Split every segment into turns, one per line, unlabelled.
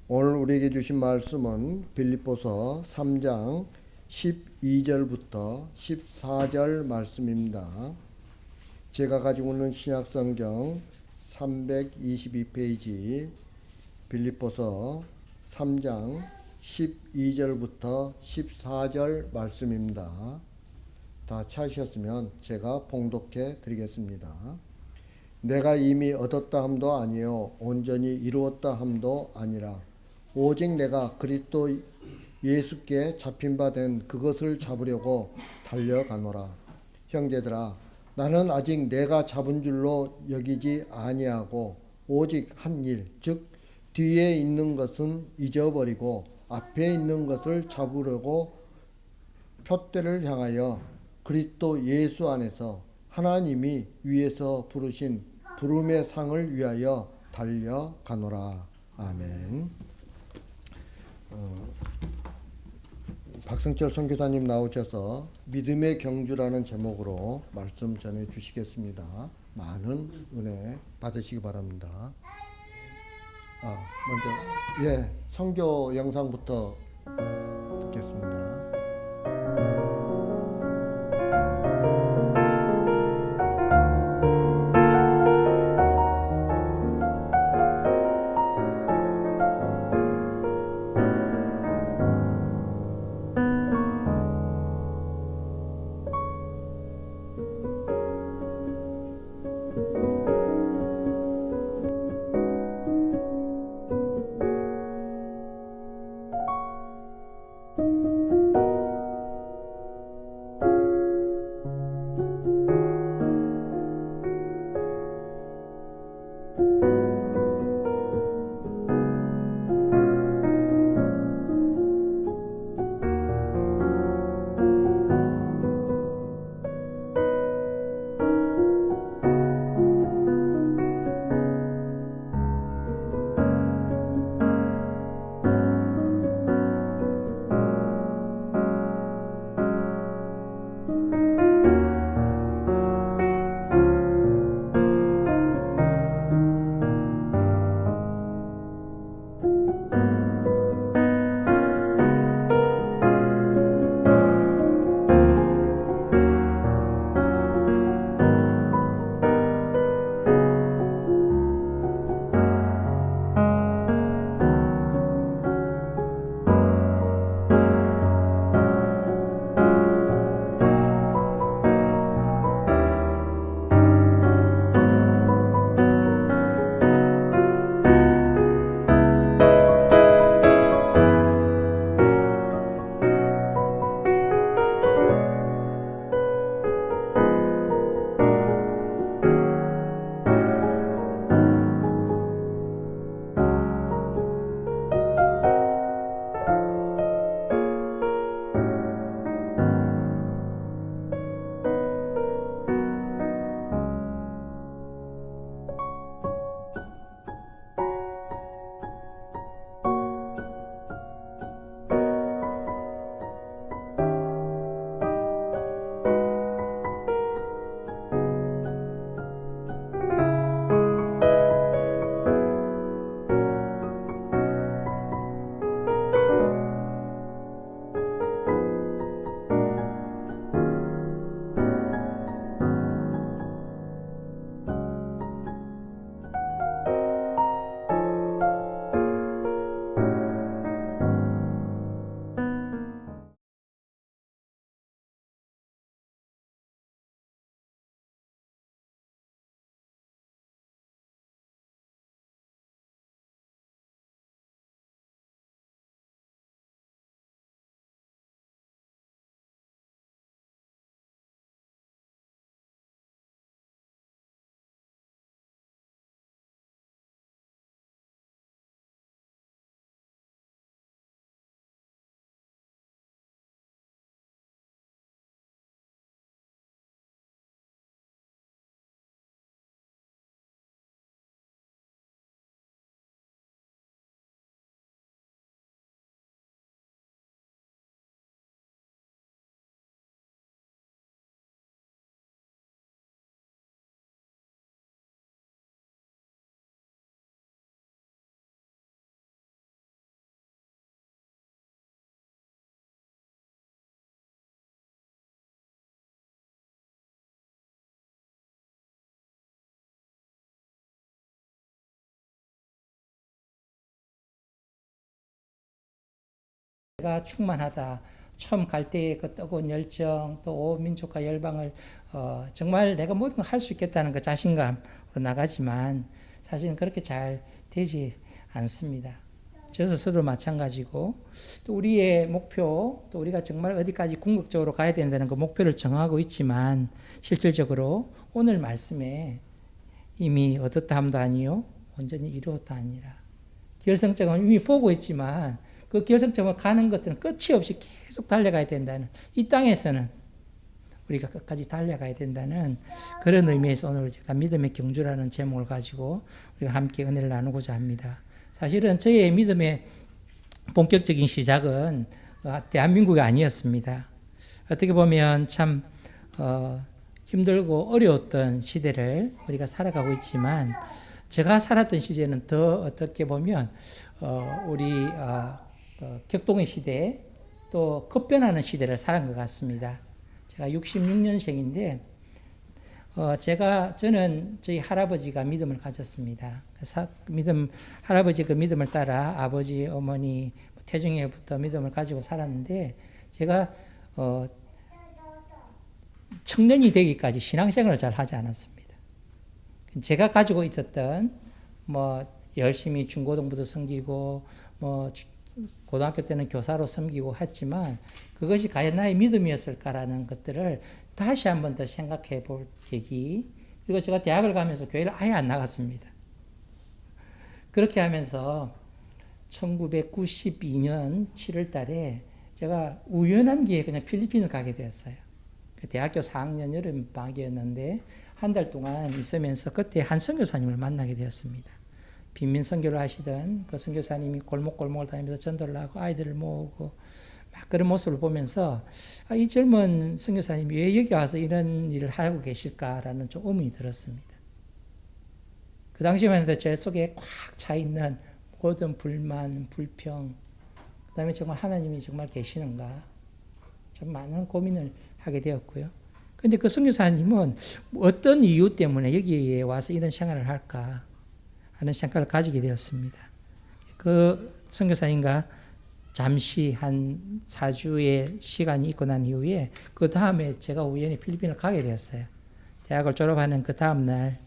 오늘 우리에게 주신 말씀은 빌립보서 3장 12절부터 14절 말씀입니다. 제가 가지고 있는 신약성경 322페이지 빌립보서 3장 12절부터 14절 말씀입니다. 다 찾으셨으면 제가 봉독해 드리겠습니다. 내가 이미 얻었다 함도 아니요 온전히 이루었다 함도 아니라 오직 내가 그리스도 예수께 잡힌 바 된 그것을 잡으려고 달려가노라. 형제들아, 나는 아직 내가 잡은 줄로 여기지 아니하고 오직 한 일, 즉 뒤에 있는 것은 잊어버리고 앞에 있는 것을 잡으려고 표대를 향하여 그리스도 예수 안에서 하나님이 위에서 부르신 부름의 상을 위하여 달려가노라. 아멘. 박승철 선교사님 나오셔서 믿음의 경주라는 제목으로 말씀 전해 주시겠습니다. 많은 은혜 받으시기 바랍니다. 먼저 선교 영상부터 듣겠습니다.
내가 충만하다. 처음 갈 때의 그 뜨거운 열정, 또 온 민족과 열방을 정말 내가 모든 걸 할 수 있겠다는 그 자신감으로 나가지만 사실은 그렇게 잘 되지 않습니다. 저 스스로 마찬가지고 또 우리의 목표, 또 우리가 정말 어디까지 궁극적으로 가야 된다는 그 목표를 정하고 있지만 실질적으로 오늘 말씀에 이미 얻었다 함도 아니요 온전히 이루었다 아니라 결승점은 이미 보고 있지만 그 결승점을 가는 것들은 끝이 없이 계속 달려가야 된다는, 이 땅에서는 우리가 끝까지 달려가야 된다는 그런 의미에서 오늘 제가 믿음의 경주라는 제목을 가지고 우리가 함께 은혜를 나누고자 합니다. 사실은 저의 믿음의 본격적인 시작은 대한민국이 아니었습니다. 어떻게 보면 참 힘들고 어려웠던 시대를 우리가 살아가고 있지만 제가 살았던 시대는 더 어떻게 보면 우리 격동의 시대, 또 급변하는 시대를 살은 것 같습니다. 제가 66년생인데 저는 저희 할아버지가 믿음을 가졌습니다. 할아버지 그 믿음을 따라 아버지, 어머니, 태중에부터 믿음을 가지고 살았는데 제가 청년이 되기까지 신앙생활을 잘 하지 않았습니다. 제가 가지고 있었던 열심히 중고등부도 섬기고 고등학교 때는 교사로 섬기고 했지만 그것이 과연 나의 믿음이었을까라는 것들을 다시 한 번 더 생각해 볼 계기. 그리고 제가 대학을 가면서 교회를 아예 안 나갔습니다. 그렇게 하면서 1992년 7월 달에 제가 우연한 기회에 그냥 필리핀을 가게 되었어요. 대학교 4학년 여름 방학이었는데 한 달 동안 있으면서 그때 한 선교사님을 만나게 되었습니다. 빈민 선교를 하시던 그 선교사님이 골목골목을 다니면서 전도를 하고 아이들을 모으고 막 그런 모습을 보면서 이 젊은 선교사님이 왜 여기 와서 이런 일을 하고 계실까라는 좀 의문이 들었습니다. 그 당시만 해도 제 속에 꽉 차 있는 모든 불만, 불평, 그 다음에 정말 하나님이 정말 계시는가 참 많은 고민을 하게 되었고요. 그런데 그 선교사님은 어떤 이유 때문에 여기에 와서 이런 생활을 할까 하는 생각을 가지게 되었습니다. 그 선교사님과 잠시 한 4주의 시간이 있고 난 이후에 그 다음에 제가 우연히 필리핀을 가게 되었어요. 대학을 졸업하는 그 다음 날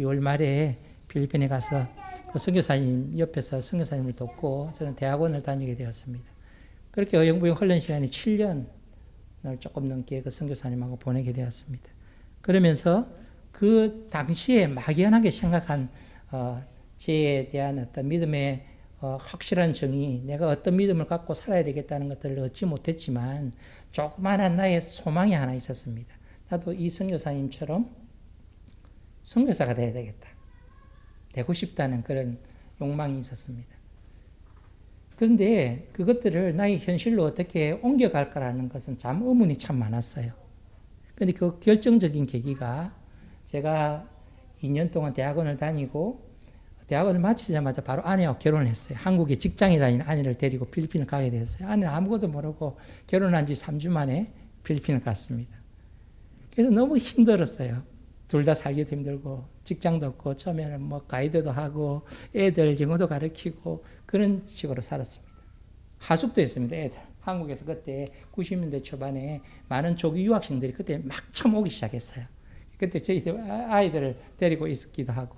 2월 말에 필리핀에 가서 그 선교사님 옆에서 선교사님을 돕고 저는 대학원을 다니게 되었습니다. 그렇게 어영부영 흘른 시간이 7년을 조금 넘게 그 선교사님하고 보내게 되었습니다. 그러면서 그 당시에 막연하게 생각한 죄에 대한 어떤 믿음의 확실한 정의, 내가 어떤 믿음을 갖고 살아야 되겠다는 것들을 얻지 못했지만 조그마한 나의 소망이 하나 있었습니다. 나도 이 선교사님처럼 선교사가 돼야 되겠다. 되고 싶다는 그런 욕망이 있었습니다. 그런데 그것들을 나의 현실로 어떻게 옮겨갈까라는 것은 참 의문이 참 많았어요. 그런데 그 결정적인 계기가 제가 2년 동안 대학원을 다니고 대학원을 마치자마자 바로 아내와 결혼을 했어요. 한국에 직장에 다니는 아내를 데리고 필리핀을 가게 되었어요. 아내는 아무것도 모르고 결혼한 지 3주 만에 필리핀을 갔습니다. 그래서 너무 힘들었어요. 둘 다 살기도 힘들고 직장도 없고 처음에는 가이드도 하고 애들 영어도 가르치고 그런 식으로 살았습니다. 하숙도 했습니다. 애들. 한국에서 그때 90년대 초반에 많은 조기 유학생들이 그때 막 처음 오기 시작했어요. 그때 저희 아이들을 데리고 있기도 하고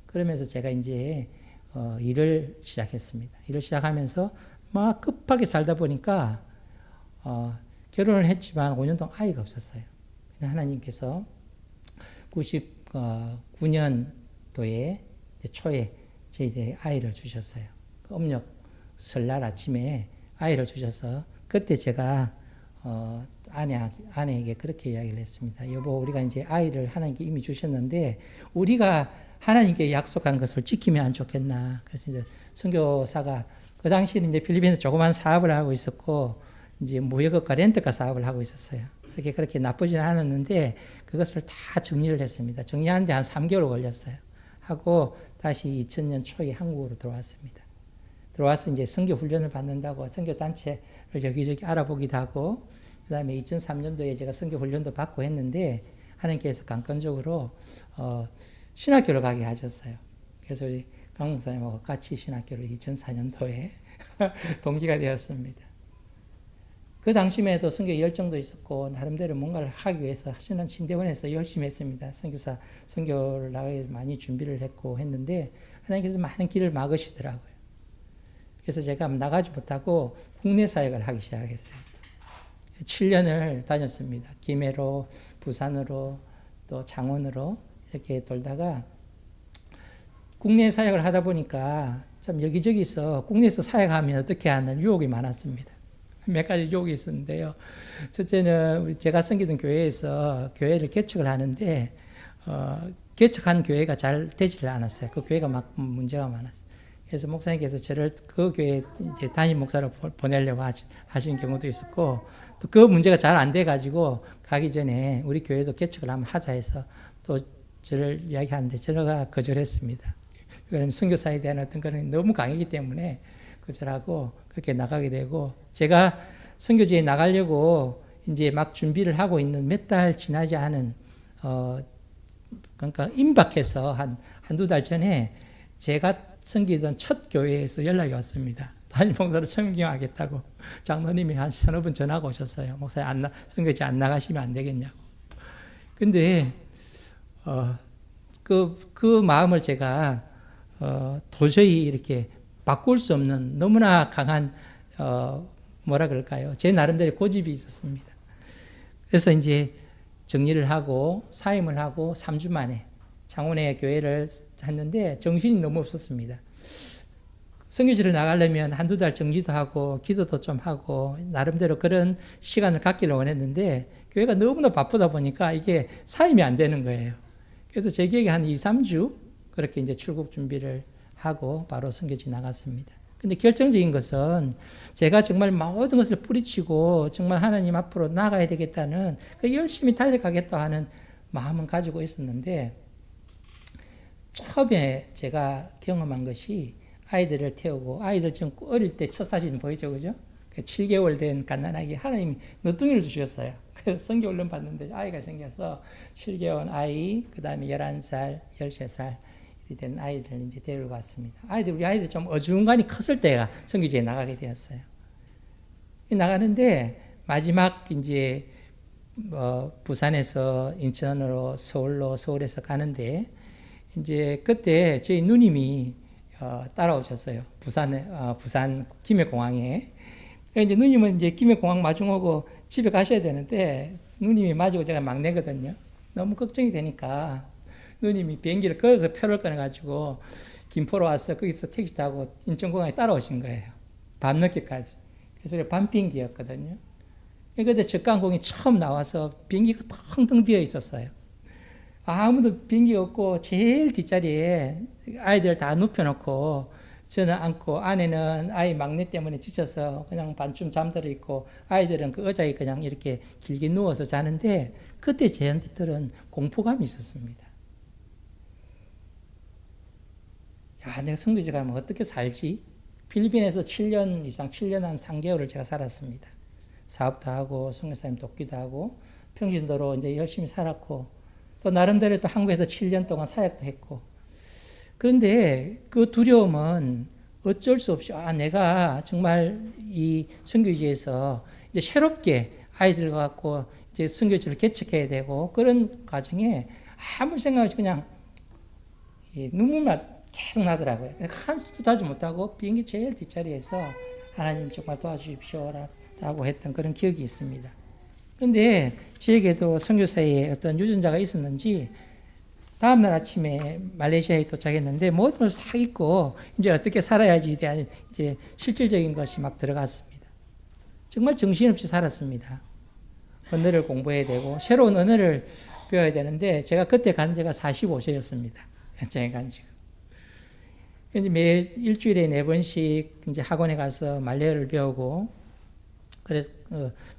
그러면서 제가 이제 일을 시작했습니다. 일을 시작하면서 막 급하게 살다 보니까 결혼을 했지만 5년 동안 아이가 없었어요. 하나님께서 99년도에 초에 저희들이 아이를 주셨어요. 음력 설날 아침에 아이를 주셔서 그때 제가 아내에게 그렇게 이야기를 했습니다. 여보, 우리가 이제 아이를 하나님께 이미 주셨는데 우리가 하나님께 약속한 것을 지키면 안 좋겠나. 그래서 이제 선교사가 그 당시에는 이제 필리핀에서 조그만 사업을 하고 있었고 이제 무역업과 렌터카 사업을 하고 있었어요. 그렇게 나쁘지는 않았는데 그것을 다 정리를 했습니다. 정리하는데 한 3개월 걸렸어요. 하고 다시 2000년 초에 한국으로 들어왔습니다. 들어와서 이제 선교 훈련을 받는다고 선교 단체를 여기저기 알아보기도 하고 그다음에 2003년도에 제가 선교 훈련도 받고 했는데 하나님께서 강권적으로 신학교를 가게 하셨어요. 그래서 우리 강 목사님하고 같이 신학교를 2004년도에 동기가 되었습니다. 그 당시에도 선교 열정도 있었고 나름대로 뭔가를 하기 위해서 저는 신대원에서 열심히 했습니다. 선교사 선교를 나가기 많이 준비를 했고 했는데 하나님께서 많은 길을 막으시더라고요. 그래서 제가 나가지 못하고 국내 사역을 하기 시작했어요. 7년을 다녔습니다. 김해로, 부산으로, 또 창원으로 이렇게 돌다가 국내 사역을 하다 보니까 참 여기저기서 국내에서 사역하면 어떻게 하는 유혹이 많았습니다. 몇 가지 유혹이 있었는데요. 첫째는 제가 섬기던 교회에서 교회를 개척을 하는데 개척한 교회가 잘 되지를 않았어요. 그 교회가 막 문제가 많았어요. 그래서 목사님께서 저를 그 교회 이제 담임 목사로 보내려고 하신 경우도 있었고, 또 그 문제가 잘 안 돼가지고 가기 전에 우리 교회도 개척을 한번 하자 해서 또 저를 이야기하는데 제가 거절했습니다. 왜냐하면 선교사에 대한 어떤 그런 너무 강하기 때문에 거절하고 그렇게 나가게 되고, 제가 선교지에 나가려고 이제 막 준비를 하고 있는 몇 달 지나지 않은 그러니까 임박해서 한두 달 전에 제가 섬기던 첫 교회에서 연락이 왔습니다. 담임 목사로 섬김하겠다고 장로님이 한 서너 번 전화가 오셨어요. 목사님 선교지 안 나가시면 안 되겠냐고. 근데 그 마음을 제가 도저히 이렇게 바꿀 수 없는 너무나 강한 뭐라 그럴까요? 제 나름대로 고집이 있었습니다. 그래서 이제 정리를 하고 사임을 하고 3주 만에 창원에 교회를 했는데 정신이 너무 없었습니다. 선교지를 나가려면 한두 달 정리도 하고 기도도 좀 하고 나름대로 그런 시간을 갖기를 원했는데 교회가 너무나 바쁘다 보니까 이게 사임이 안 되는 거예요. 그래서 제 기억에 한 2, 3주 그렇게 이제 출국 준비를 하고 바로 선교지 나갔습니다. 근데 결정적인 것은 제가 정말 모든 것을 뿌리치고 정말 하나님 앞으로 나가야 되겠다는 그 열심히 달려가겠다 하는 마음은 가지고 있었는데, 처음에 제가 경험한 것이 아이들을 태우고, 아이들 좀 어릴 때 첫 사진 보이죠, 그죠? 7개월 된 갓난아기 하나님이 너뚱이를 주셨어요. 그래서 성경 얼른 봤는데 아이가 생겨서 7개월 아이, 그 다음에 11살, 13살 된 아이를 이제 데리고 왔습니다. 우리 아이들 좀 어중간히 컸을 때가 선교지에 나가게 되었어요. 나가는데 마지막 이제 부산에서 인천으로 서울에서 가는데 이제 그때 저희 누님이 따라오셨어요. 부산 김해공항에. 이제 누님은 이제 김해공항 마중오고 집에 가셔야 되는데 누님이 맞이고 제가 막내거든요. 너무 걱정이 되니까 누님이 비행기를 걸어서 표를 끊어가지고 김포로 와서 거기서 택시 타고 인천공항에 따라오신 거예요. 밤늦게까지. 그래서 우리 밤 비행기였거든요. 그때 저가항공이 처음 나와서 비행기가 텅텅 비어 있었어요. 아무도 비행기 없고 제일 뒷자리에 아이들 다 눕혀놓고 저는 앉고, 아내는 아이 막내 때문에 지쳐서 그냥 반쯤 잠들어 있고 아이들은 그 의자에 그냥 이렇게 길게 누워서 자는데, 그때 저한테들은 공포감이 있었습니다. 야, 내가 선교지 가면 어떻게 살지? 필리핀에서 7년 이상, 7년 한 3개월을 제가 살았습니다. 사업도 하고 선교사님 돕기도 하고 평신도로 이제 열심히 살았고, 또 나름대로 또 한국에서 7년 동안 사역도 했고, 그런데 그 두려움은 어쩔 수 없이 내가 정말 이 선교지에서 이제 새롭게 아이들과 갖고 이제 선교지를 개척해야 되고, 그런 과정에 아무 생각 없이 그냥 눈물만 계속 나더라고요. 한숨도 자주 못하고 비행기 제일 뒷자리에서 하나님 정말 도와주십시오라고 했던 그런 기억이 있습니다. 그런데 저에게도 선교사에 어떤 유전자가 있었는지 다음날 아침에 말레이시아에 도착했는데 모든 걸 싹 잊고 이제 어떻게 살아야지에 대한 이제 실질적인 것이 막 들어갔습니다. 정말 정신없이 살았습니다. 언어를 공부해야 되고 새로운 언어를 배워야 되는데, 제가 그때 간 지가 45세였습니다. 현장에 간 지가. 이제 매 일주일에 4번씩 이제 학원에 가서 말레이어를 배우고, 그래서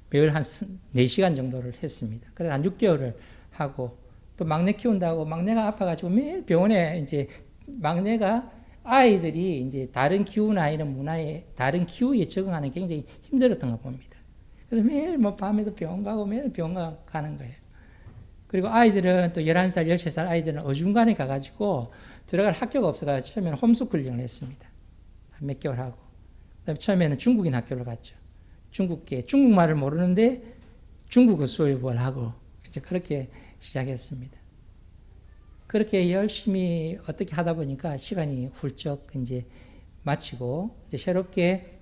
매일 한 4시간 정도를 했습니다. 그래서 한 6개월을 하고, 또 막내 키운다고 막내가 아파가지고 매일 병원에 이제 막내가 아이들이 이제 다른 기후나 이런 문화에, 다른 기후에 적응하는 게 굉장히 힘들었던 거 봅니다. 그래서 매일 밤에도 병원 가고 매일 병원 가는 거예요. 그리고 아이들은 또 11살, 13살 아이들은 어중간에 가가지고 들어갈 학교가 없어가지고 처음에는 홈스쿨링을 했습니다. 몇 개월 하고. 그다음에 처음에는 중국인 학교를 갔죠. 중국말을 모르는데 중국어 수업을 하고 이제 그렇게 시작했습니다. 그렇게 열심히 어떻게 하다 보니까 시간이 훌쩍 이제 마치고 이제 새롭게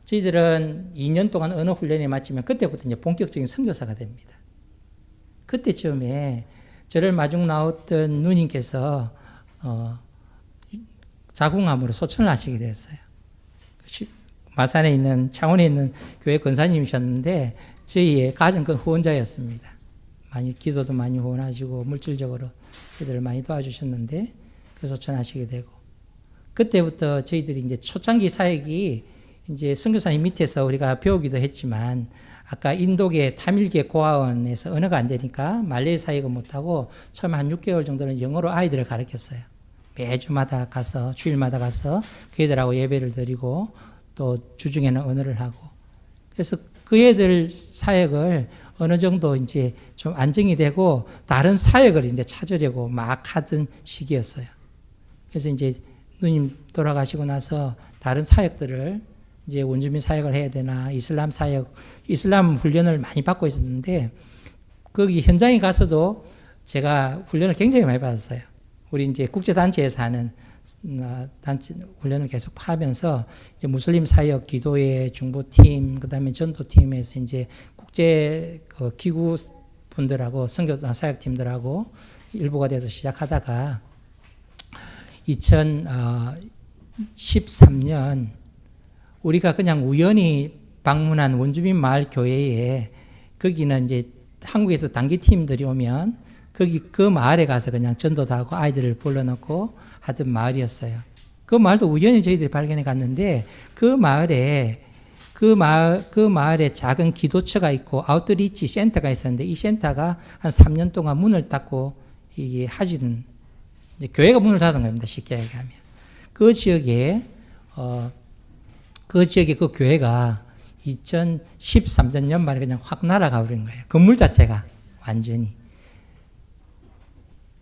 저희들은 2년 동안 언어 훈련에 마치면 그때부터 이제 본격적인 선교사가 됩니다. 그때쯤에 저를 마중 나왔던 누님께서 자궁암으로 소천을 하시게 되었어요. 마산에 있는 창원에 있는 교회 권사님이셨는데 저희의 가정 그 후원자였습니다. 많이 기도도 많이 후원하시고 물질적으로 저희들을 많이 도와주셨는데 그 소천하시게 되고 그때부터 저희들이 이제 초창기 사역이 이제 선교사님 밑에서 우리가 배우기도 했지만 아까 인도계 타밀계 고아원에서 언어가 안 되니까 말레이 사역을 못하고 처음 한 6개월 정도는 영어로 아이들을 가르쳤어요. 매주마다 가서 주일마다 가서 그 애들하고 예배를 드리고 또 주중에는 언어를 하고 그래서 그 애들 사역을 어느 정도 이제 좀 안정이 되고 다른 사역을 이제 찾으려고 막 하던 시기였어요. 그래서 이제 누님 돌아가시고 나서 다른 사역들을 이제 원주민 사역을 해야 되나 이슬람 사역, 이슬람 훈련을 많이 받고 있었는데 거기 현장에 가서도 제가 훈련을 굉장히 많이 받았어요. 우리 이제 국제단체에서 하는 단체 훈련을 계속 하면서 이제 무슬림 사역 기도회 중보팀 그다음에 전도팀에서 이제 국제 기구 분들하고 선교 사역팀들하고 일부가 돼서 시작하다가 2013년 우리가 그냥 우연히 방문한 원주민 마을 교회에 거기는 이제 한국에서 단기팀들이 오면 거기 그 마을에 가서 그냥 전도도 하고 아이들을 불러놓고 하던 마을이었어요. 그 마을도 우연히 저희들이 발견해 갔는데 그 마을에 작은 기도처가 있고 아웃리치 센터가 있었는데 이 센터가 한 3년 동안 문을 닫고 이게 하지는 이제 교회가 문을 닫은 겁니다. 쉽게 얘기하면 그 지역에 그 교회가 2013년 연말에 그냥 확 날아가 버린 거예요. 건물 자체가 완전히.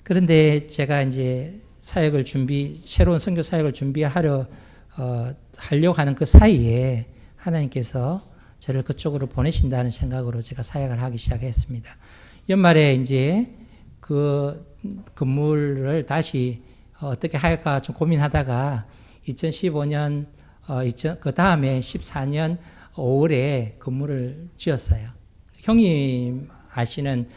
그런데 제가 이제 새로운 선교 사역을 준비하려 하려고 하는 그 사이에 하나님께서 저를 그쪽으로 보내신다는 생각으로 제가 사역을 하기 시작했습니다. 연말에 이제 그 건물을 다시 어떻게 할까 좀 고민하다가 2015년 그 다음에 14년 5월에 건물을 지었어요. 형님 아시는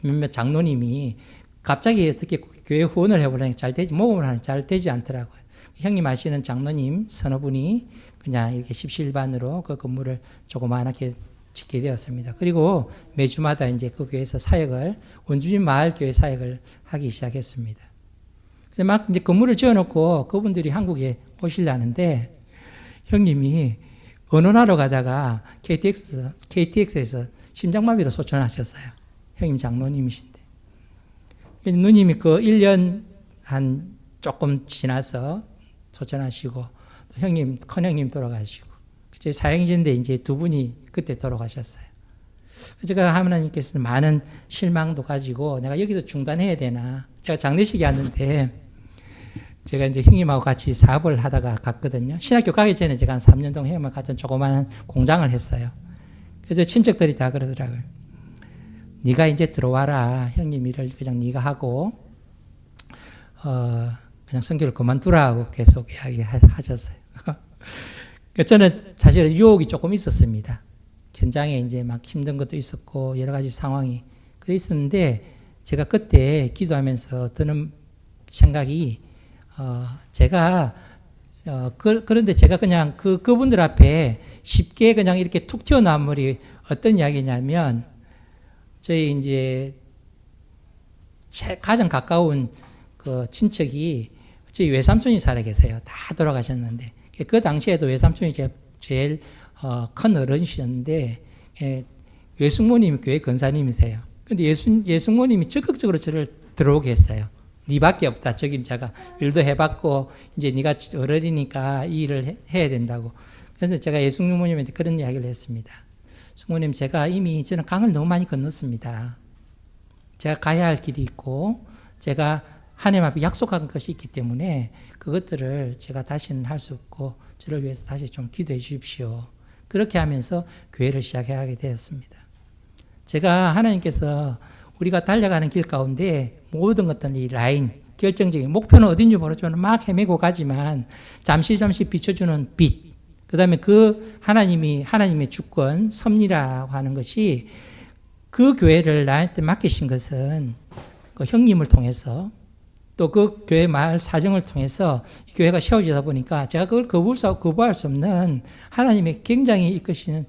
몇몇 장로님이 갑자기 어떻게 교회 후원을 해보려니 모금을 하니 잘 되지 않더라고요. 형님 아시는 장로님 서너 분이 그냥 이렇게 십시일반으로 그 건물을 조그맣게 짓게 되었습니다. 그리고 매주마다 이제 그 교회에서 원주민 마을 교회 사역을 하기 시작했습니다. 근데 막 이제 건물을 지어놓고 그분들이 한국에 오시려는데 형님이 언론하러 가다가 KTX에서 심장마비로 소천하셨어요. 형님 장로님이신데. 누님이 그 1년 한 조금 지나서 소천하시고 또 큰형님 돌아가시고 저희 사형제인데 이제 두 분이 그때 돌아가셨어요. 제가 하나님께서는 많은 실망도 가지고 내가 여기서 중단해야 되나. 제가 장례식에 왔는데 제가 이제 형님하고 같이 사업을 하다가 갔거든요. 신학교 가기 전에 제가 한 3년 동안 형님하고 같은 조그마한 공장을 했어요. 그래서 친척들이 다 그러더라고요. 네가 이제 들어와라. 형님 일을 그냥 네가 하고 그냥 선교를 그만두라고 계속 이야기하셨어요. 저는 사실은 유혹이 조금 있었습니다. 현장에 이제 막 힘든 것도 있었고 여러 가지 상황이 그랬었는데 제가 그때 기도하면서 드는 생각이 그런데 제가 그냥 그분들 앞에 쉽게 그냥 이렇게 툭 튀어나온 어떤 이야기냐면 저희 이제 가장 가까운 그 친척이 저희 외삼촌이 살아 계세요. 다 돌아가셨는데 그 당시에도 외삼촌이 제일 큰 어른이셨는데 외숙모님이 교회 권사님이세요. 근데 예숙모님이 적극적으로 저를 들어오게 했어요. 네밖에 없다. 적임자가 일도 해봤고 이제 네가 어른이니까 이 일을 해야 된다고. 그래서 제가 예숙모님한테 그런 이야기를 했습니다. 숙모님, 제가 이미 저는 강을 너무 많이 건넜습니다. 제가 가야 할 길이 있고 제가 하나님 앞에 약속한 것이 있기 때문에 그것들을 제가 다시는 할 수 없고 저를 위해서 다시 좀 기도해 주십시오. 그렇게 하면서 교회를 시작하게 되었습니다. 제가 하나님께서 우리가 달려가는 길 가운데 모든 것들 이 라인, 결정적인 목표는 어딘지 모르지만 막 헤매고 가지만 잠시 비춰주는 빛, 그 다음에 그 하나님의 주권, 섭리라고 하는 것이 그 교회를 나한테 맡기신 것은 그 형님을 통해서 또 그 교회 마을 사정을 통해서 이 교회가 세워지다 보니까 제가 그걸 거부할 수 없는 하나님의 굉장히 이끄시는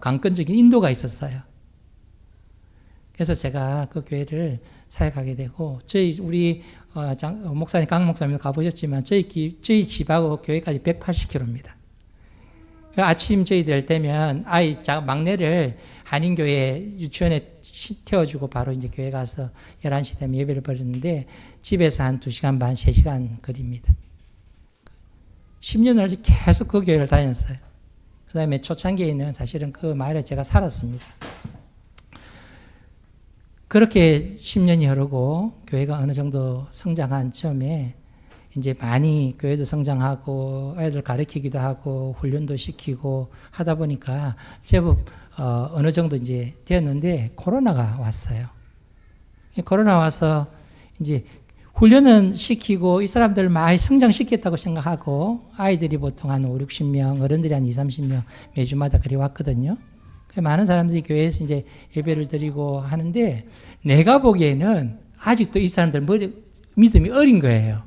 강권적인 인도가 있었어요. 그래서 제가 그 교회를 사역하게 되고, 우리 목사님, 강 목사님 가보셨지만 저희 집하고 교회까지 180km입니다. 아침 저희들 되면 막내를 한인교회 유치원에 태워주고 바로 이제 교회 가서 11시 되면 예배를 벌였는데 집에서 한 2시간 반, 3시간 거리입니다. 10년을 계속 그 교회를 다녔어요. 그 다음에 초창기에는 사실은 그 마을에 제가 살았습니다. 그렇게 10년이 흐르고 교회가 어느 정도 성장한 처음에 이제 많이 교회도 성장하고 애들 가르치기도 하고 훈련도 시키고 하다 보니까 제법 어느 정도 이제 되었는데 코로나가 왔어요. 코로나 와서 이제 훈련은 시키고 이 사람들 많이 성장시켰다고 생각하고 아이들이 보통 한 5, 60명, 어른들이 한 2, 30명 매주마다 그리 왔거든요. 많은 사람들이 교회에서 이제 예배를 드리고 하는데 내가 보기에는 아직도 이 사람들 믿음이 어린 거예요.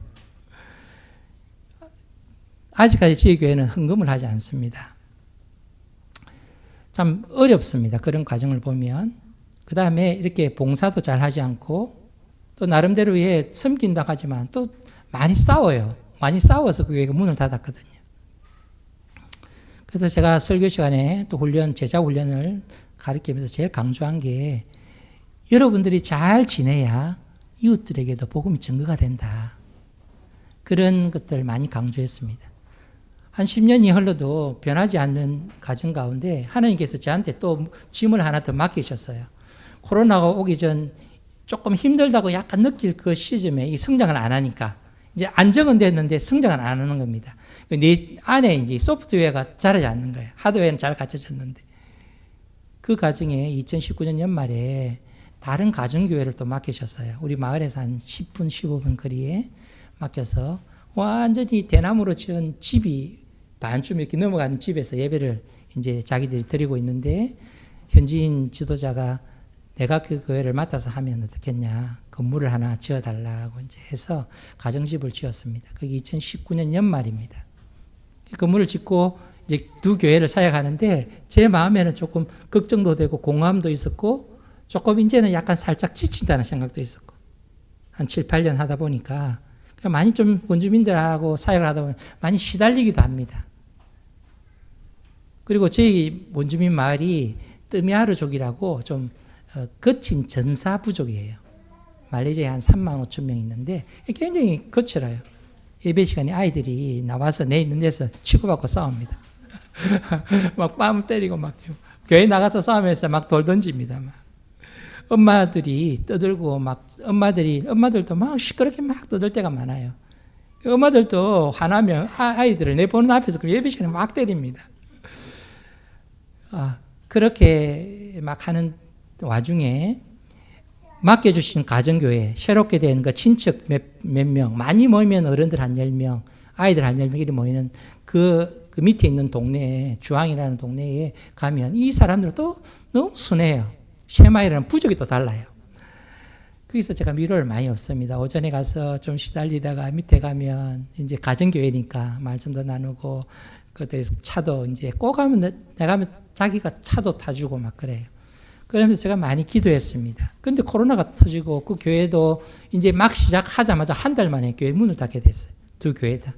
아직까지 저희 교회는 헌금을 하지 않습니다. 참 어렵습니다. 그런 과정을 보면. 그 다음에 이렇게 봉사도 잘 하지 않고 또 나름대로의 섬긴다 하지만 또 많이 싸워요. 많이 싸워서 그 교회가 문을 닫았거든요. 그래서 제가 설교 시간에 또 제자 훈련을 가르치면서 제일 강조한 게 여러분들이 잘 지내야 이웃들에게도 복음이 증거가 된다. 그런 것들을 많이 강조했습니다. 한 10년이 흘러도 변하지 않는 가정 가운데 하나님께서 저한테 또 짐을 하나 더 맡기셨어요. 코로나가 오기 전 조금 힘들다고 약간 느낄 그 시점에 이 성장을 안 하니까 이제 안정은 됐는데 성장을 안 하는 겁니다. 내 안에 이제 소프트웨어가 자라지 않는 거예요. 하드웨어는 잘 갖춰졌는데. 그 과정에 2019년 연말에 다른 가정교회를 또 맡기셨어요. 우리 마을에서 한 10분, 15분 거리에 맡겨서 완전히 대나무로 지은 집이 반쯤 이렇게 넘어가는 집에서 예배를 이제 자기들이 드리고 있는데 현지인 지도자가 내가 그 교회를 맡아서 하면 어떻겠냐. 건물을 하나 지어달라고 이제 해서 가정집을 지었습니다. 그게 2019년 연말입니다. 건물을 짓고 이제 두 교회를 사역하는데 제 마음에는 조금 걱정도 되고 공허함도 있었고 조금 이제는 약간 살짝 지친다는 생각도 있었고 한 7, 8년 하다 보니까 많이 좀 원주민들하고 사역을 하다 보면 많이 시달리기도 합니다. 그리고 저희 원주민 마을이 뜨미아르족이라고 좀 거친 전사 부족이에요. 말레이시아에 한 3만 5천 명 있는데 굉장히 거칠어요. 예배 시간에 아이들이 나와서 내 있는 데서 치고받고 싸웁니다. 막 뺨 때리고 막 교회 나가서 싸우면서 막 돌 던집니다. 막. 엄마들이 떠들고 막 엄마들도 막 시끄럽게 막 떠들 때가 많아요. 엄마들도 화나면 아이들을 내 보는 앞에서 그 예배 시간에 막 때립니다. 그렇게 막 하는 와중에 맡겨주신 가정교회, 새롭게 된 그 친척 몇 명, 많이 모이면 어른들 한 10명, 아이들 한 10명이 모이는 그 밑에 있는 동네에, 주황이라는 동네에 가면 이 사람들은 또 너무 순해요. 쉐마이라는 부족이 또 달라요. 거기서 제가 위로를 많이 얻습니다. 오전에 가서 좀 시달리다가 밑에 가면 이제 가정교회니까 말씀도 나누고, 그때 차도 이제 꼭 가면 내가 하면 자기가 차도 타주고 막 그래요. 그러면서 제가 많이 기도했습니다. 그런데 코로나가 터지고 그 교회도 이제 막 시작하자마자 한 달 만에 교회 문을 닫게 됐어요. 두 교회 다.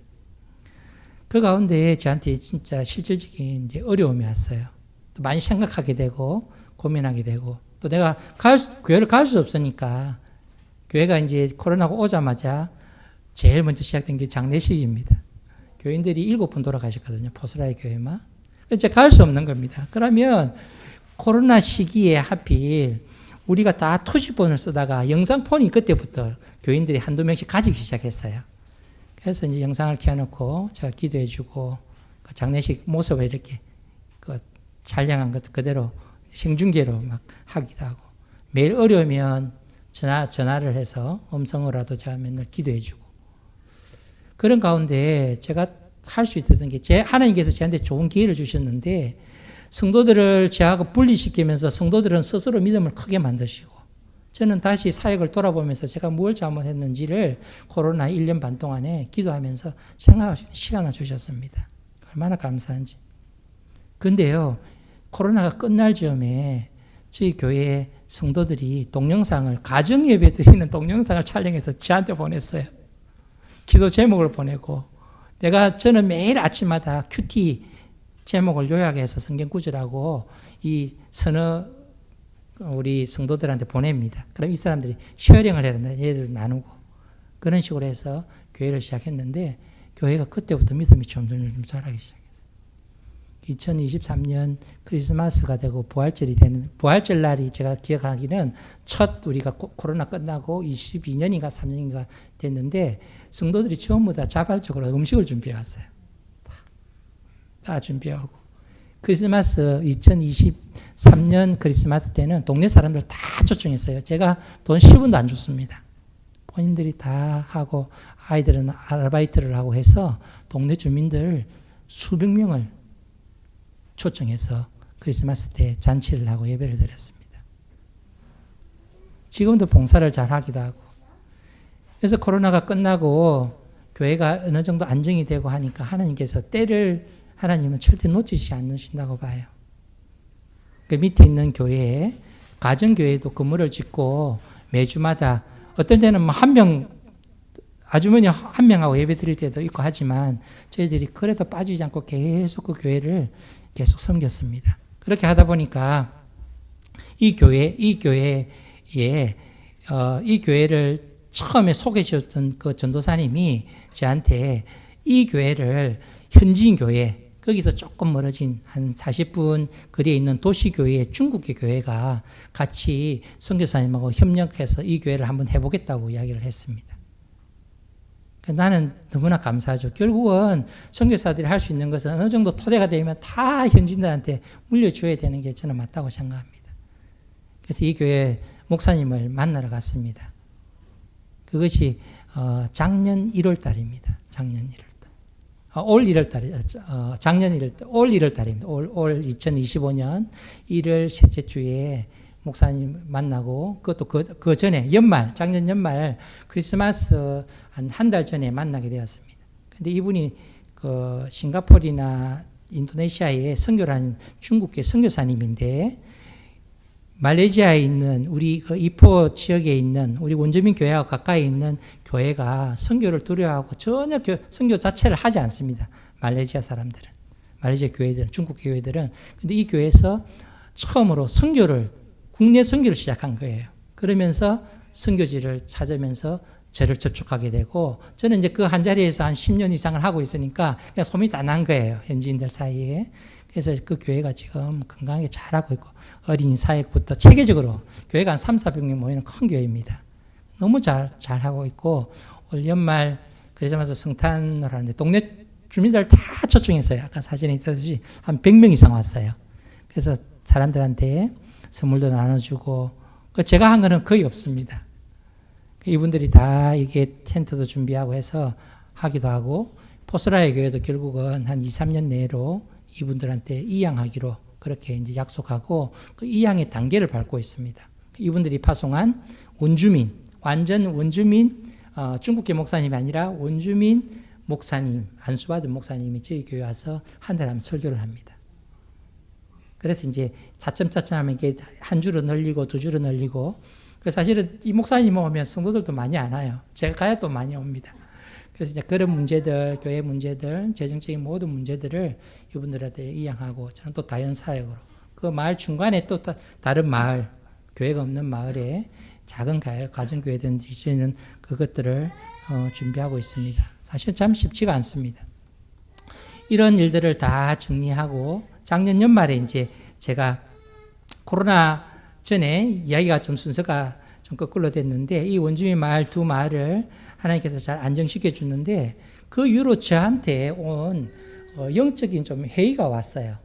그 가운데 저한테 진짜 실질적인 이제 어려움이 왔어요. 또 많이 생각하게 되고 고민하게 되고 또 내가 교회를 갈 수 없으니까 교회가 이제 코로나가 오자마자 제일 먼저 시작된 게 장례식입니다. 교인들이 7분 돌아가셨거든요. 포스라의 교회만. 이제 갈 수 없는 겁니다. 그러면 코로나 시기에 하필 우리가 다 투지폰을 쓰다가 영상폰이 그때부터 교인들이 한두 명씩 가지기 시작했어요. 그래서 이제 영상을 켜놓고 제가 기도해주고 그 장례식 모습을 이렇게 촬영한 것 그대로 생중계로 막 하기도 하고 매일 어려우면 전화를 해서 음성으로라도 제가 맨날 기도해주고 그런 가운데 제가 할 수 있었던 게 하나님께서 저한테 좋은 기회를 주셨는데 성도들을 저하고 분리시키면서 성도들은 스스로 믿음을 크게 만드시고 저는 다시 사역을 돌아보면서 제가 뭘 잘못했는지를 코로나 1년 반 동안에 기도하면서 생각할 수 있는 시간을 주셨습니다. 얼마나 감사한지. 근데요, 코로나가 끝날 즈음에 저희 교회 성도들이 동영상을, 가정 예배 드리는 동영상을 촬영해서 저한테 보냈어요. 기도 제목을 보내고, 저는 매일 아침마다 큐티 제목을 요약해서 성경 구절하고 우리 성도들한테 보냅니다. 그럼 이 사람들이 쉐어링을 해야 된다. 얘들 나누고. 그런 식으로 해서 교회를 시작했는데, 교회가 그때부터 믿음이 점점 자라기 시작했어요. 2023년 크리스마스가 되고 부활절 날이 제가 기억하기는 우리가 코로나 끝나고 22년인가 3년인가 됐는데, 성도들이 전부 다 자발적으로 음식을 준비해 왔어요. 다 준비하고. 크리스마스 2023년 크리스마스 때는 동네 사람들 다 초청했어요. 제가 돈 10원도 안 줬습니다. 본인들이 다 하고 아이들은 아르바이트를 하고 해서 동네 주민들 수백 명을 초청해서 크리스마스 때 잔치를 하고 예배를 드렸습니다. 지금도 봉사를 잘 하기도 하고. 그래서 코로나가 끝나고 교회가 어느 정도 안정이 되고 하니까 하나님께서 하나님은 절대 놓치지 않으신다고 봐요. 그 밑에 있는 교회에 가정교회도 건물을 짓고 매주마다 어떤 때는 아주머니 한 명하고 예배 드릴 때도 있고 하지만 저희들이 그래도 빠지지 않고 계속 그 교회를 계속 섬겼습니다. 그렇게 하다 보니까 이 교회를 처음에 소개해 주셨던 그 전도사님이 저한테 이 교회를 현지인 교회, 거기서 조금 멀어진 한 40분 거리에 있는 도시교회, 중국계 교회가 같이 선교사님하고 협력해서 이 교회를 한번 해보겠다고 이야기를 했습니다. 나는 너무나 감사하죠. 결국은 선교사들이 할 수 있는 것은 어느 정도 토대가 되면 다 현지인들한테 물려줘야 되는 게 저는 맞다고 생각합니다. 그래서 이 교회 목사님을 만나러 갔습니다. 그것이 작년 1월 달입니다. 작년 1월 달. 올 1월 달이, 작년 1월 달, 올 1월 달입니다. 올 2025년 1월 셋째 주에 목사님 만나고, 그것도 그 전에 작년 연말 크리스마스 한 달 전에 만나게 되었습니다. 근데 이분이 싱가포르나 인도네시아에 선교를 한 중국계 선교사님인데, 말레이시아에 있는 우리 이포 지역에 있는 우리 원주민 교회하고 가까이 있는 교회가 선교를 두려워하고 전혀 선교 자체를 하지 않습니다. 말레이시아 사람들은, 말레이시아 교회들은, 중국 교회들은. 근데 이 교회에서 처음으로 국내 선교를 시작한 거예요. 그러면서 선교지를 찾으면서 저를 접촉하게 되고, 저는 이제 그 한 자리에서 한 10년 이상을 하고 있으니까 그냥 소문이 다 난 거예요. 현지인들 사이에. 그래서 그 교회가 지금 건강하게 잘하고 있고, 어린이 사역부터 체계적으로 교회가 한 300-400명 모이는 큰 교회입니다. 너무 잘하고 있고, 올 연말 크리스마스 성탄을 하는데 동네 주민들 다 초청했어요. 아까 사진에 있었듯이 한 100명 이상 왔어요. 그래서 사람들한테 선물도 나눠주고, 제가 한 거는 거의 없습니다. 이분들이 다 이게 텐트도 준비하고 해서 하기도 하고, 포스라의 교회도 결국은 한 2-3년 내로 이분들한테 입양하기로 그렇게 이제 약속하고, 그 입양의 단계를 밟고 있습니다. 이분들이 파송한 완전 원주민, 중국계 목사님이 아니라 원주민 목사님, 안수받은 목사님이 저희 교회 와서 한 달에 한번 설교를 합니다. 그래서 이제 차츰차츰 하면 이게 한 주로 늘리고 두 주로 늘리고, 그래서 사실은 이 목사님 오면 성도들도 많이 안 와요. 제가 가야 또 많이 옵니다. 그래서 이제 그런 문제들, 교회 문제들, 재정적인 모든 문제들을 이분들한테 이양하고, 저는 또 다연사역으로 그 마을 중간에 또 다른 마을, 교회가 없는 마을에 작은 가정교회든지 저는 그것들을 준비하고 있습니다. 사실 참 쉽지가 않습니다. 이런 일들을 다 정리하고, 작년 연말에 이제 제가 코로나 전에 이야기가 좀 순서가 좀 거꾸로 됐는데, 이 원주민 마을 두 마을을 하나님께서 잘 안정시켜 주는데, 그 이후로 저한테 온 영적인 좀 회의가 왔어요.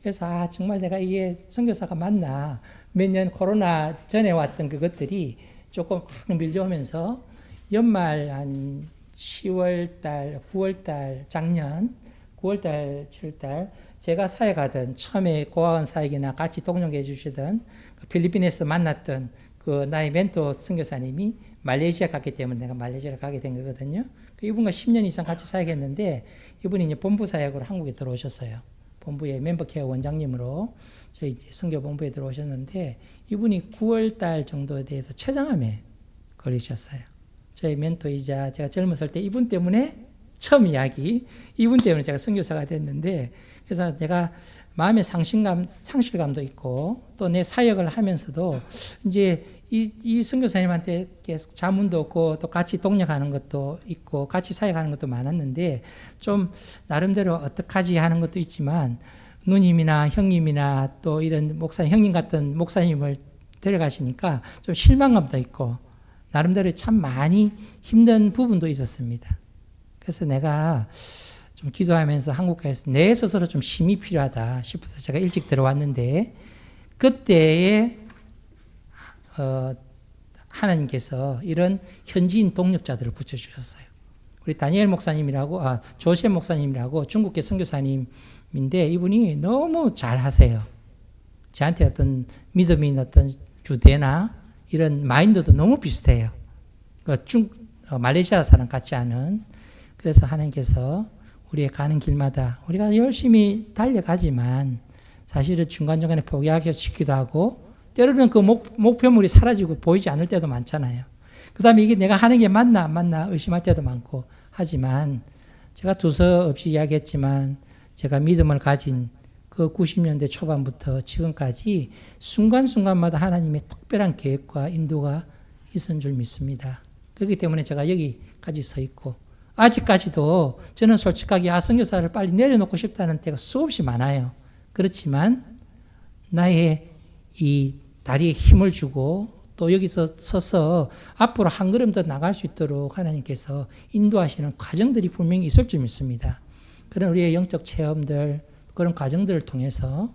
그래서 정말 내가 이게 선교사가 맞나. 몇 년 코로나 전에 왔던 그것들이 조금 확 밀려오면서 연말 한 10월 달, 9월 달, 작년 9월 달, 7월 달 제가 사역하던 처음에 고아원 사역이나 같이 동역해 주시던 필리핀에서 만났던 그 나의 멘토 선교사님이 말레이시아 갔기 때문에 내가 말레이시아를 가게 된 거거든요. 이분과 10년 이상 같이 사역했는데 이분이 이제 본부 사역으로 한국에 들어오셨어요. 본부의 멤버케어 원장님으로 저희 선교본부에 들어오셨는데 이분이 9월 달 정도에 대해서 췌장암에 걸리셨어요. 저희 멘토이자 제가 젊었을 때 이분 때문에 처음 이야기, 이분 때문에 제가 선교사가 됐는데 그래서 내가 마음의 상실감도 있고 또 내 사역을 하면서도 이제 이 선교사님한테 계속 자문도 얻고 또 같이 동역하는 것도 있고 같이 사역하는 것도 많았는데 좀 나름대로 어떡하지 하는 것도 있지만 누님이나 형님이나 또 이런 목사님, 형님 같은 목사님을 데려가시니까 좀 실망감도 있고 나름대로 참 많이 힘든 부분도 있었습니다. 그래서 내가 좀 기도하면서 한국가에서 내 스스로 좀 힘이 필요하다 싶어서 제가 일찍 들어왔는데 그때에 하나님께서 이런 현지인 동력자들을 붙여주셨어요. 우리 다니엘 목사님이라고, 조셉 목사님이라고 중국계 선교사님인데 이분이 너무 잘하세요. 저한테 어떤 믿음이 어떤 유대나 이런 마인드도 너무 비슷해요. 말레이시아 사람 같지 않은. 그래서 하나님께서 우리의 가는 길마다 우리가 열심히 달려가지만 사실은 중간중간에 포기하기도 하고 때로는 그 목표물이 사라지고 보이지 않을 때도 많잖아요. 그 다음에 이게 내가 하는 게 맞나 안 맞나 의심할 때도 많고 하지만 제가 두서없이 이야기했지만 제가 믿음을 가진 그 90년대 초반부터 지금까지 순간순간마다 하나님의 특별한 계획과 인도가 있은 줄 믿습니다. 그렇기 때문에 제가 여기까지 서 있고 아직까지도 저는 솔직하게 선교사를 빨리 내려놓고 싶다는 때가 수없이 많아요. 그렇지만 나의 이 다리에 힘을 주고 또 여기서 서서 앞으로 한 걸음 더 나갈 수 있도록 하나님께서 인도하시는 과정들이 분명히 있을 줄 믿습니다. 그런 우리의 영적 체험들, 그런 과정들을 통해서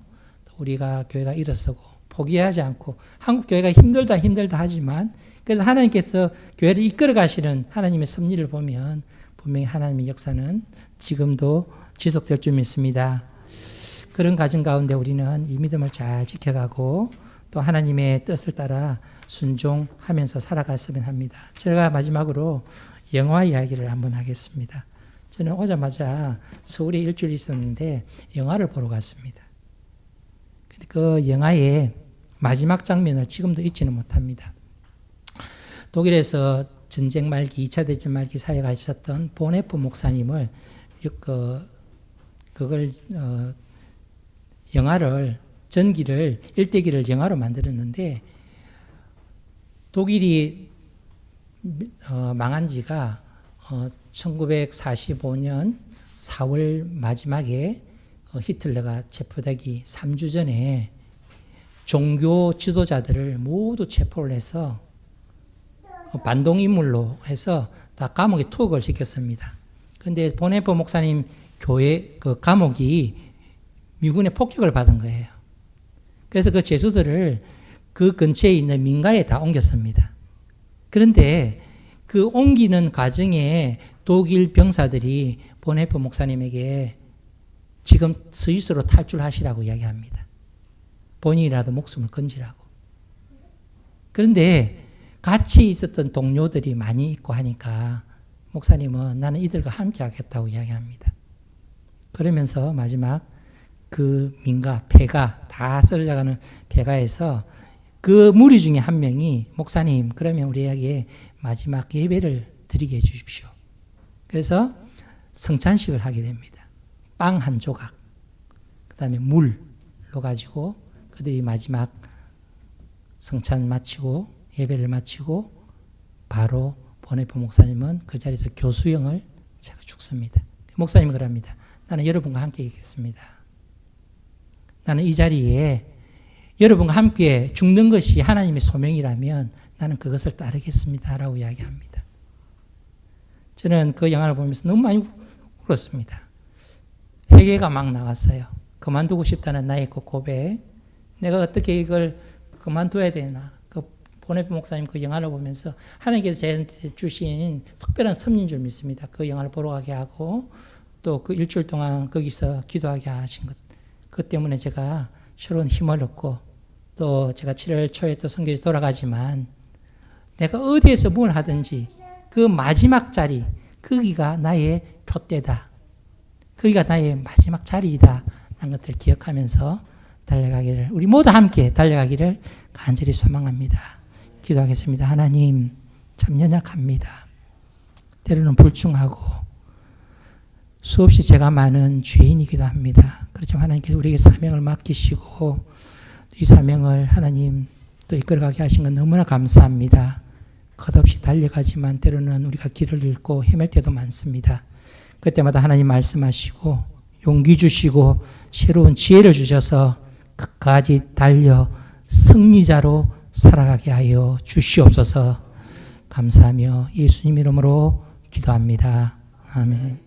우리가 교회가 일어서고 포기하지 않고 한국 교회가 힘들다 하지만 그래서 하나님께서 교회를 이끌어 가시는 하나님의 섭리를 보면 분명히 하나님의 역사는 지금도 지속될 줄 믿습니다. 그런 과정 가운데 우리는 이 믿음을 잘 지켜가고 또 하나님의 뜻을 따라 순종하면서 살아갔으면 합니다. 제가 마지막으로 영화 이야기를 한번 하겠습니다. 저는 오자마자 서울에 일주일 있었는데 영화를 보러 갔습니다. 그 영화의 마지막 장면을 지금도 잊지는 못합니다. 독일에서 전쟁 말기, 2차 대전 말기 사역하셨던 보네프 목사님을 그걸 영화를 전기를 일대기를 영화로 만들었는데 독일이 망한 지가 1945년 4월 마지막에 히틀러가 체포되기 3주 전에 종교 지도자들을 모두 체포를 해서 반동인물로 해서 다 감옥에 투옥을 시켰습니다. 그런데 보네프 목사님 교회 그 감옥이 미군의 폭격을 받은 거예요. 그래서 그 죄수들을 그 근처에 있는 민가에 다 옮겼습니다. 그런데 그 옮기는 과정에 독일 병사들이 보네프 목사님에게 지금 스위스로 탈출하시라고 이야기합니다. 본인이라도 목숨을 건지라고. 그런데 같이 있었던 동료들이 많이 있고 하니까 목사님은 나는 이들과 함께 하겠다고 이야기합니다. 그러면서 마지막 그 민가, 폐가 다 쓰러져가는 폐가에서 그 무리 중에 한 명이 목사님 그러면 우리에게 마지막 예배를 드리게 해주십시오. 그래서 성찬식을 하게 됩니다. 빵 한 조각, 그 다음에 물로 가지고 그들이 마지막 성찬 마치고 예배를 마치고 바로 보네프 목사님은 그 자리에서 교수형을 제가 죽습니다. 목사님은 그럽니다. 나는 여러분과 함께 있겠습니다. 나는 이 자리에 여러분과 함께 죽는 것이 하나님의 소명이라면 나는 그것을 따르겠습니다. 라고 이야기합니다. 저는 그 영화를 보면서 너무 많이 울었습니다. 회개가 막 나왔어요. 그만두고 싶다는 나의 그 고백, 내가 어떻게 이걸 그만둬야 되나, 그 보네페 목사님 그 영화를 보면서 하나님께서 저한테 주신 특별한 섭리인 줄 믿습니다. 그 영화를 보러 가게 하고 또 그 일주일 동안 거기서 기도하게 하신 것, 그 때문에 제가 새로운 힘을 얻고 또 제가 7월 초에 또 선교지 돌아가지만 내가 어디에서 뭘 하든지 그 마지막 자리, 거기가 나의 표대다. 거기가 나의 마지막 자리이다. 라는 것들을 기억하면서 달려가기를, 우리 모두 함께 달려가기를 간절히 소망합니다. 기도하겠습니다. 하나님, 참 연약합니다. 때로는 불충하고 수없이 제가 많은 죄인이기도 합니다. 그렇지만 하나님께서 우리에게 사명을 맡기시고 이 사명을 하나님 또 이끌어가게 하신 건 너무나 감사합니다. 컷없이 달려가지만 때로는 우리가 길을 잃고 헤맬 때도 많습니다. 그때마다 하나님 말씀하시고 용기 주시고 새로운 지혜를 주셔서 끝까지 달려 승리자로 살아가게 하여 주시옵소서. 감사하며 예수님 이름으로 기도합니다. 아멘.